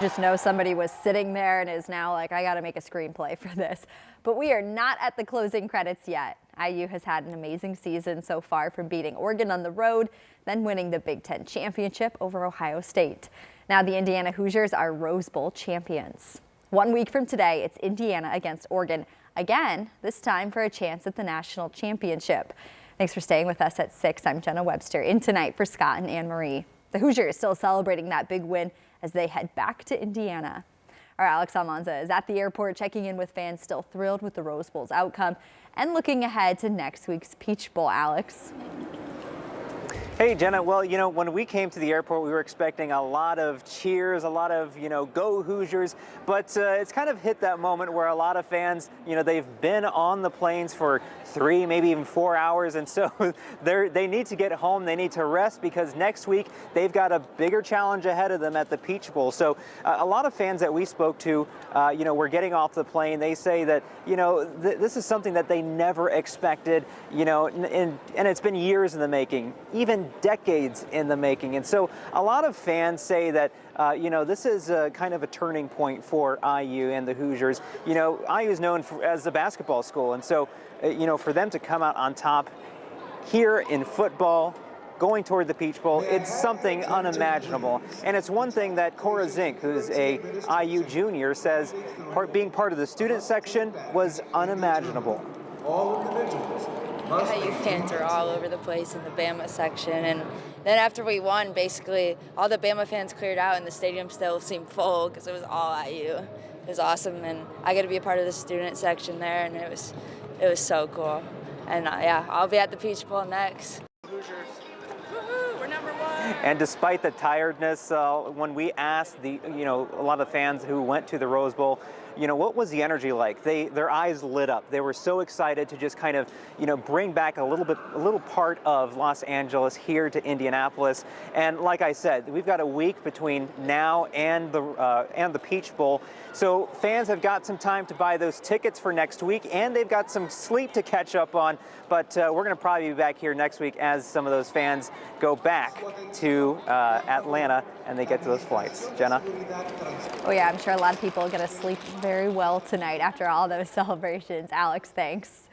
Just know somebody was sitting there and is now like, I got to make a screenplay for this. But we are not at the closing credits yet. IU has had an amazing season so far, from beating Oregon on the road, then winning the Big Ten championship over Ohio State. Now the Indiana Hoosiers are Rose Bowl champions. 1 week from today, it's Indiana against Oregon again, this time for a chance at the national championship. Thanks for staying with us at 6. I'm Jenna Webster, in tonight for Scott and Anne Marie. The Hoosiers still celebrating that big win as they head back to Indiana. Our Alex Almanza is at the airport checking in with fans still thrilled with the Rose Bowl's outcome and looking ahead to next week's Peach Bowl. Alex. Hey, Jenna. Well, when we came to the airport, we were expecting a lot of cheers, a lot of, go Hoosiers. But it's kind of hit that moment where a lot of fans, they've been on the planes for 3, maybe even 4 hours. And so they need to get home. They need to rest because next week they've got a bigger challenge ahead of them at the Peach Bowl. So a lot of fans that we spoke to, were getting off the plane. They say that, this is something that they never expected, and it's been years in the making, even decades in the making. And so a lot of fans say that, this is kind of a turning point for IU and the Hoosiers. IU is known as a basketball school. And so, for them to come out on top here in football, going toward the Peach Bowl, it's something unimaginable. And it's one thing that Cora Zink, who's a IU junior, says being part of the student section was unimaginable. IU fans are all over the place in the Bama section, and then after we won, basically all the Bama fans cleared out and the stadium still seemed full because it was all IU. It was awesome, and I got to be a part of the student section there, and it was so cool. And yeah, I'll be at the Peach Bowl next. Hoosiers. Woohoo, we're number 1. And despite the tiredness, when we asked a lot of fans who went to the Rose Bowl, what was the energy like? Their eyes lit up. They were so excited to just kind of, bring back a little part of Los Angeles here to Indianapolis. And like I said, we've got a week between now and the Peach Bowl. So fans have got some time to buy those tickets for next week, and they've got some sleep to catch up on. But we're going to probably be back here next week as some of those fans go back to Atlanta and they get to those flights. Jenna? Oh yeah, I'm sure a lot of people are going to sleep very well tonight after all those celebrations. Alex, thanks.